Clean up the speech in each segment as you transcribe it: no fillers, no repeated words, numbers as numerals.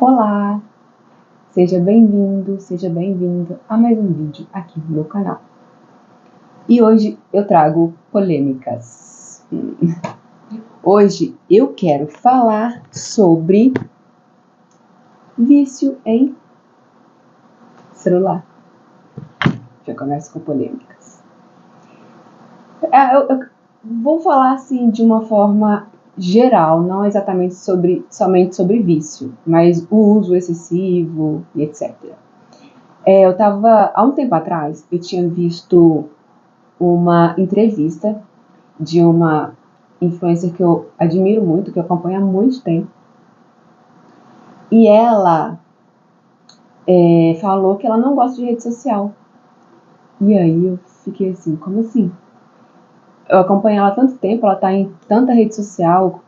Olá, seja bem-vindo, seja bem-vinda a mais um vídeo aqui no meu canal. E hoje eu trago polêmicas. Hoje eu quero falar sobre vício em celular. Já começo com polêmicas. Eu vou falar assim de uma forma geral, não exatamente somente sobre vício, mas o uso excessivo e etc. Há um tempo atrás, eu tinha visto uma entrevista de uma influencer que eu admiro muito, que eu acompanho há muito tempo. E ela falou que ela não gosta de rede social. E aí eu fiquei assim, como assim? Eu acompanho ela há tanto tempo, ela tá em tanta rede social,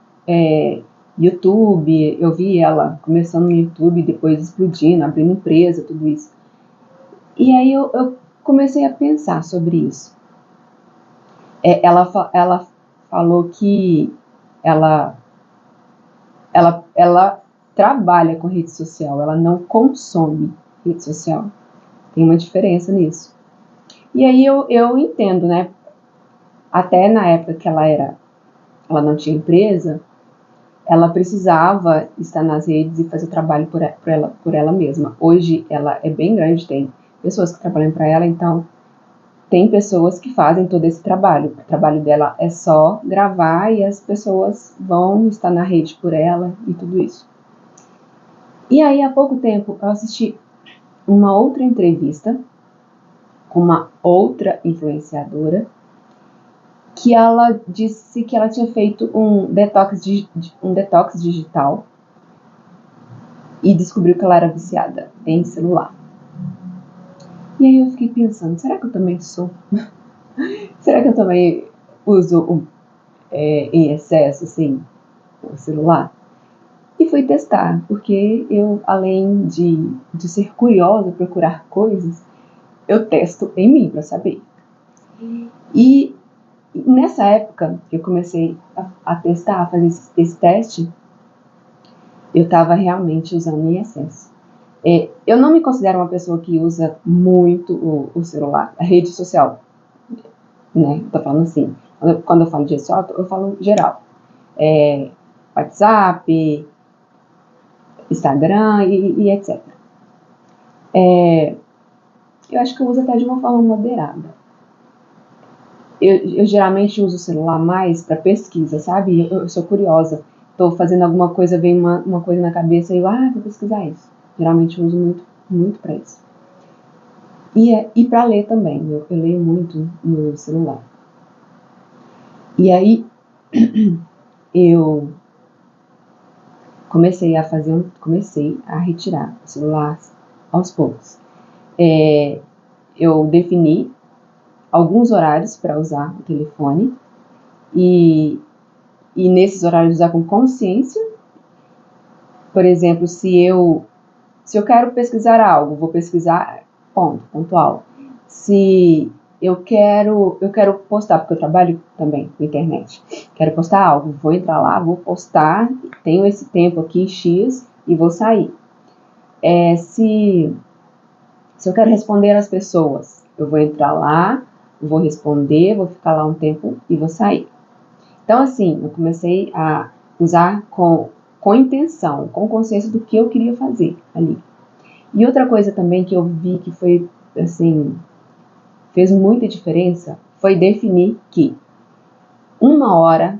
YouTube, eu vi ela começando no YouTube, depois explodindo, abrindo empresa, tudo isso. E aí eu comecei a pensar sobre isso. Ela falou que ela trabalha com rede social, ela não consome rede social. Tem uma diferença nisso. E aí eu entendo, né? Até na época que ela não tinha empresa, ela precisava estar nas redes e fazer o trabalho por ela mesma. Hoje ela é bem grande, tem pessoas que trabalham para ela, então tem pessoas que fazem todo esse trabalho. O trabalho dela é só gravar e as pessoas vão estar na rede por ela e tudo isso. E aí, há pouco tempo, eu assisti uma outra entrevista com uma outra influenciadora que ela disse que ela tinha feito um detox digital e descobriu que ela era viciada em celular. E aí eu fiquei pensando, será que eu também sou? Será que eu também uso em excesso, assim, o celular? E fui testar, porque eu, além de ser curiosa, procurar coisas, eu testo em mim para saber. E nessa época que eu comecei a testar, a fazer esse teste, eu estava realmente usando em excesso. Eu não me considero uma pessoa que usa muito o celular, a rede social, né? Tô falando assim, quando eu falo de rede social, eu falo geral. WhatsApp, Instagram e etc. Eu acho que eu uso até de uma forma moderada. Eu geralmente uso o celular mais para pesquisa, sabe? Eu sou curiosa. Estou fazendo alguma coisa, vem uma coisa na cabeça e eu, vou pesquisar isso. Geralmente eu uso muito, muito para isso. E para ler também. Eu leio muito no celular. E aí, eu comecei a retirar o celular aos poucos. Eu defini alguns horários para usar o telefone e nesses horários usar com consciência. Por exemplo, se eu quero pesquisar algo, vou pesquisar pontual. Se eu quero postar, porque eu trabalho também na internet, quero postar algo, vou entrar lá, vou postar, tenho esse tempo aqui, X, e vou sair. Se eu quero responder às pessoas, eu vou entrar lá, vou responder, vou ficar lá um tempo e vou sair. Então, assim, eu comecei a usar com intenção, com consciência do que eu queria fazer ali. E outra coisa também que eu vi que foi, assim, fez muita diferença, foi definir que 1 hora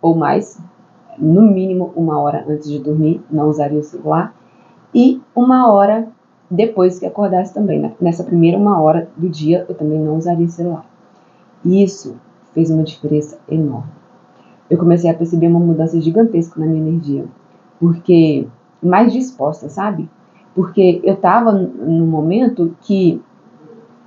ou mais, no mínimo 1 hora antes de dormir, não usaria o celular, e 1 hora depois que acordasse também. Nessa primeira 1 hora do dia, eu também não usaria o celular. E isso fez uma diferença enorme. Eu comecei a perceber uma mudança gigantesca na minha energia, porque mais disposta, sabe? Porque eu estava num momento que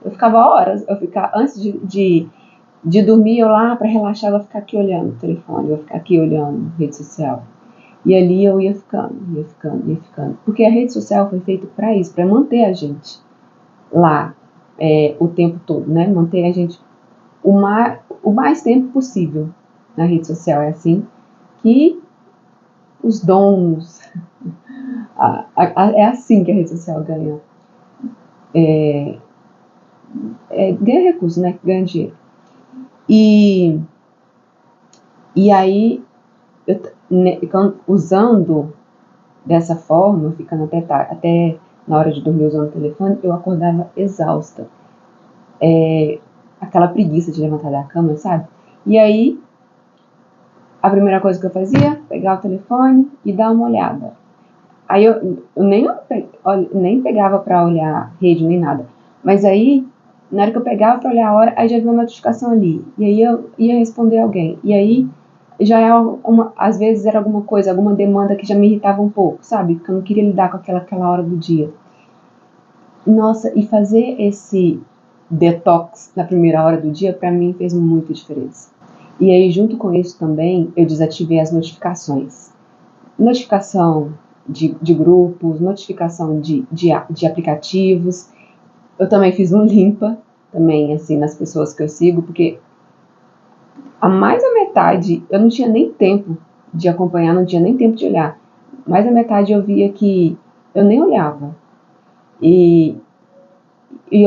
eu ficava horas, antes de dormir, eu lá para relaxar, eu ia ficar aqui olhando o telefone, eu ia ficar aqui olhando rede social. E ali eu ia ficando. Porque a rede social foi feita para isso, para manter a gente lá o tempo todo, né? Manter a gente o mais tempo possível na rede social. É assim que os donos, É assim que a rede social ganha. Ganha recurso, né? Ganha dinheiro. E aí, usando dessa forma, ficando até na hora de dormir usando o telefone, eu acordava exausta. Aquela preguiça de levantar da cama, sabe? E aí, a primeira coisa que eu fazia, pegar o telefone e dar uma olhada. Aí eu nem pegava pra olhar rede nem nada. Mas aí, na hora que eu pegava pra olhar a hora, aí já vi uma notificação ali. E aí eu ia responder alguém. E aí já às vezes era alguma coisa, alguma demanda que já me irritava um pouco, sabe? Porque eu não queria lidar com aquela hora do dia. Nossa, e fazer esse detox na primeira hora do dia, pra mim, fez muita diferença. E aí, junto com isso também, eu desativei as notificações. Notificação de grupos, notificação de aplicativos. Eu também fiz um limpa, também, assim, nas pessoas que eu sigo, porque mais da metade, eu não tinha nem tempo de acompanhar, não tinha nem tempo de olhar. Mais da metade eu via que eu nem olhava. E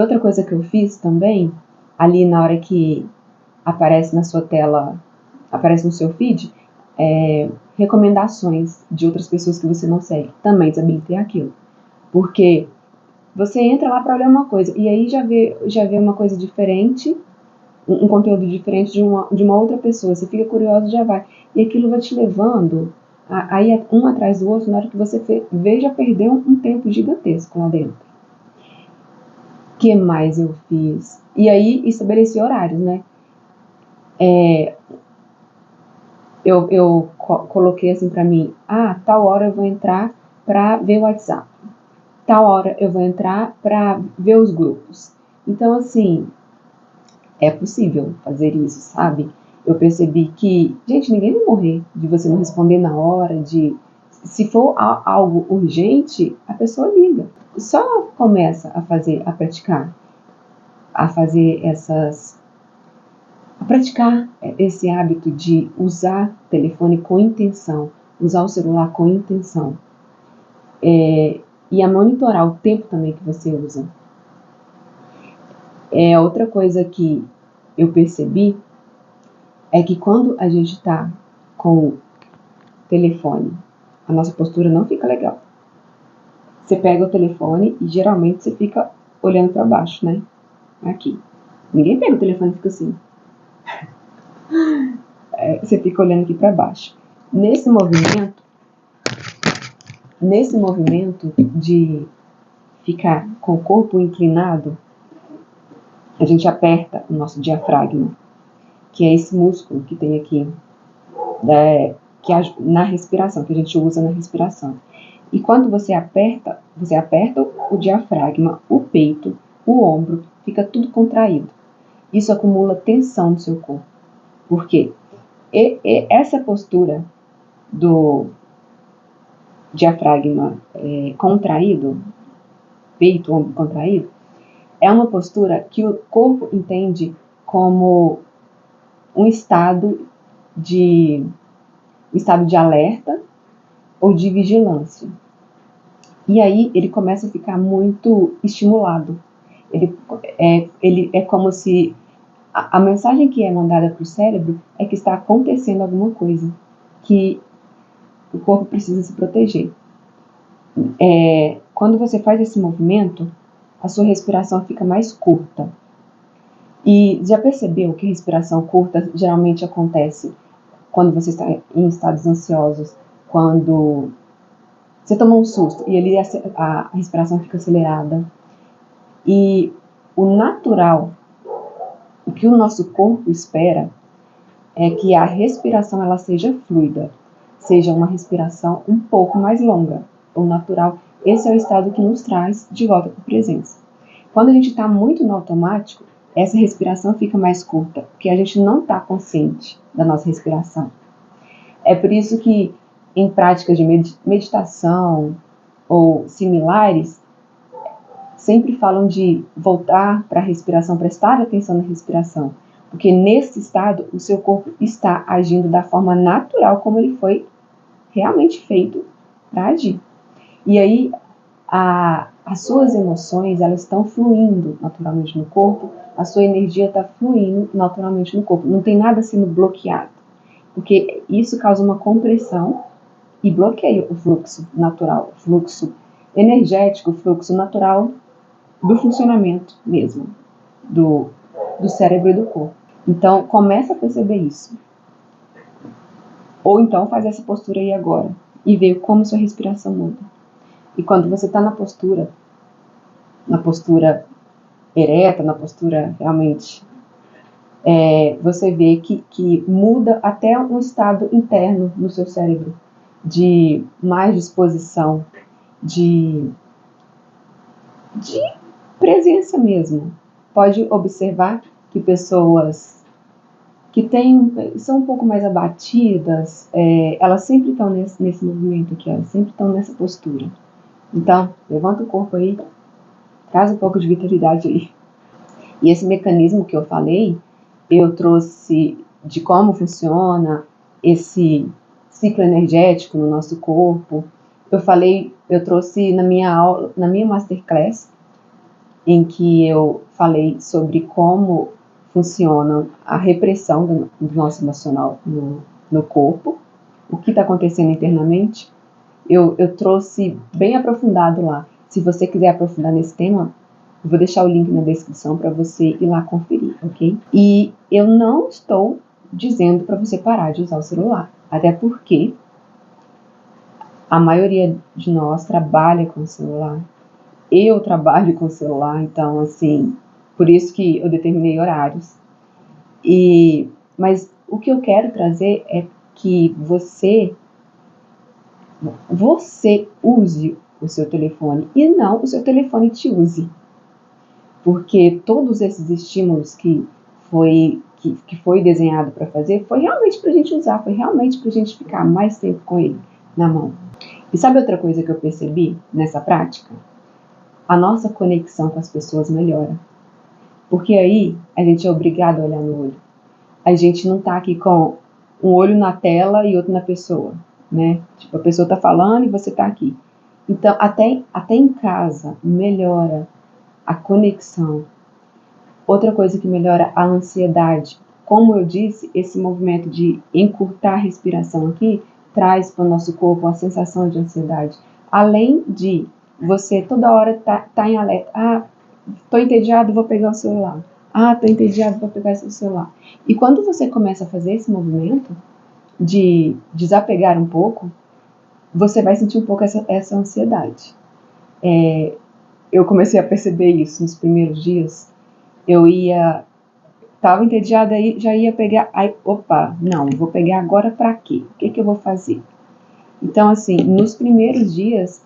outra coisa que eu fiz também, ali na hora que aparece na sua tela, aparece no seu feed, recomendações de outras pessoas que você não segue. Também desabilitei aquilo. Porque você entra lá para olhar uma coisa e aí já vê uma coisa diferente, um conteúdo diferente de uma outra pessoa. Você fica curioso e já vai. E aquilo vai te levando aí um atrás do outro. Na hora que você vê, já perdeu um tempo gigantesco lá dentro. O que mais eu fiz? E aí estabeleci horários, né? Eu coloquei assim pra mim, tal hora eu vou entrar pra ver o WhatsApp. Tal hora eu vou entrar pra ver os grupos. Então, assim, é possível fazer isso, sabe? Eu percebi que, gente, ninguém vai morrer de você não responder na hora, se for algo urgente, a pessoa liga. Só começa a praticar, a praticar esse hábito de usar o telefone com intenção, usar o celular com intenção. E a monitorar o tempo também que você usa. Outra coisa que eu percebi é que quando a gente está com o telefone, a nossa postura não fica legal. Você pega o telefone e geralmente você fica olhando para baixo, né? Aqui. Ninguém pega o telefone e fica assim. Você fica olhando aqui para baixo. Nesse movimento de ficar com o corpo inclinado, a gente aperta o nosso diafragma, que é esse músculo que tem aqui, na respiração, que a gente usa na respiração. E quando você aperta o diafragma, o peito, o ombro, fica tudo contraído. Isso acumula tensão no seu corpo. Por quê? Essa postura do diafragma contraído, peito, ombro contraído, é uma postura que o corpo entende como um estado de alerta ou de vigilância. E aí ele começa a ficar muito estimulado. Ele é como se a mensagem que é mandada para o cérebro é que está acontecendo alguma coisa, que o corpo precisa se proteger. Quando você faz esse movimento, a sua respiração fica mais curta. E já percebeu que respiração curta geralmente acontece quando você está em estados ansiosos, quando você toma um susto e ali a respiração fica acelerada. E o natural, o que o nosso corpo espera é que a respiração ela seja fluida, seja uma respiração um pouco mais longa. O natural, esse é o estado que nos traz de volta para a presença. Quando a gente está muito no automático, essa respiração fica mais curta, porque a gente não está consciente da nossa respiração. É por isso que em práticas de meditação ou similares, sempre falam de voltar para a respiração, prestar atenção na respiração, porque nesse estado o seu corpo está agindo da forma natural como ele foi realmente feito para agir. E aí as suas emoções, elas estão fluindo naturalmente no corpo, a sua energia está fluindo naturalmente no corpo, não tem nada sendo bloqueado, porque isso causa uma compressão e bloqueia o fluxo natural, o fluxo energético, o fluxo natural do funcionamento mesmo, do cérebro e do corpo. Então, começa a perceber isso. Ou então, faz essa postura aí agora e vê como sua respiração muda. E quando você está na postura ereta, na postura realmente, você vê que muda até um estado interno no seu cérebro, de mais disposição, de presença mesmo. Pode observar que pessoas que são um pouco mais abatidas, elas sempre estão nesse movimento aqui, elas sempre estão nessa postura. Então, levanta o corpo aí, traz um pouco de vitalidade aí. E esse mecanismo que eu falei, eu trouxe de como funciona esse ciclo energético no nosso corpo. Eu trouxe na minha aula, na minha masterclass, em que eu falei sobre como funciona a repressão do nosso emocional no corpo, o que está acontecendo internamente. Eu trouxe bem aprofundado lá. Se você quiser aprofundar nesse tema, eu vou deixar o link na descrição para você ir lá conferir, ok? E eu não estou dizendo para você parar de usar o celular, até porque a maioria de nós trabalha com o celular. Eu trabalho com o celular, então, assim, por isso que eu determinei horários. Mas o que eu quero trazer é que você use o seu telefone e não o seu telefone te use. Porque todos esses estímulos que foi desenhado para fazer foi realmente para a gente usar, foi realmente para a gente ficar mais tempo com ele na mão. E sabe outra coisa que eu percebi nessa prática? A nossa conexão com as pessoas melhora. Porque aí a gente é obrigado a olhar no olho. A gente não está aqui com um olho na tela e outro na pessoa, né? Tipo, a pessoa está falando e você está aqui. Então, até em casa, melhora a conexão. Outra coisa que melhora a ansiedade. Como eu disse, esse movimento de encurtar a respiração aqui traz para o nosso corpo uma sensação de ansiedade. Além de você toda hora tá em alerta. Tô entediado, vou pegar o celular. Tô entediado, vou pegar esse celular. E quando você começa a fazer esse movimento de desapegar um pouco, você vai sentir um pouco essa ansiedade. Eu comecei a perceber isso nos primeiros dias. Tava entediada aí, já ia pegar, não, vou pegar agora pra quê? O que eu vou fazer? Então, assim, nos primeiros dias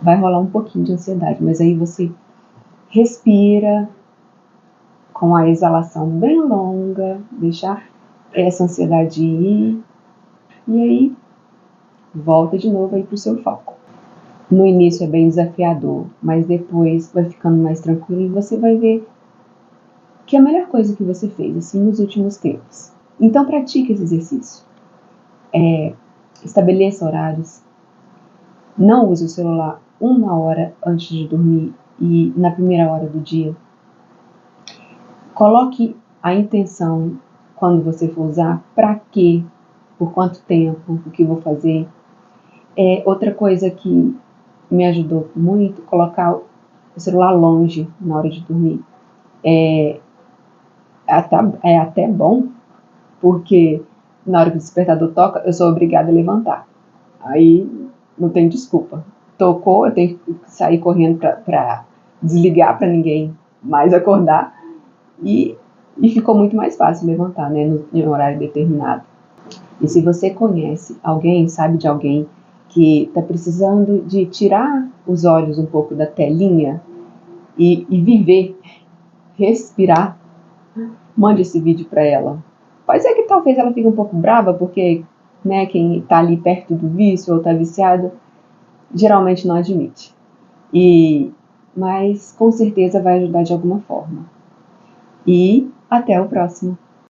vai rolar um pouquinho de ansiedade, mas aí você respira com a exalação bem longa, deixar essa ansiedade ir, e aí volta de novo aí pro seu foco. No início é bem desafiador, mas depois vai ficando mais tranquilo e você vai ver que é a melhor coisa que você fez, assim, nos últimos tempos. Então, pratique esse exercício. Estabeleça horários. Não use o celular 1 hora antes de dormir e na primeira hora do dia. Coloque a intenção quando você for usar, para quê, por quanto tempo, o que eu vou fazer. Outra coisa que me ajudou muito, colocar o celular longe na hora de dormir. É até bom, porque na hora que o despertador toca, eu sou obrigada a levantar. Aí não tem desculpa. Tocou, eu tenho que sair correndo para desligar para ninguém mais acordar. E ficou muito mais fácil levantar, né, no horário determinado. E se você conhece alguém, sabe de alguém que está precisando de tirar os olhos um pouco da telinha e viver, respirar, mande esse vídeo para ela. Pode ser que talvez ela fique um pouco brava, porque, né, quem está ali perto do vício ou está viciado, geralmente não admite. Mas com certeza vai ajudar de alguma forma. E até o próximo.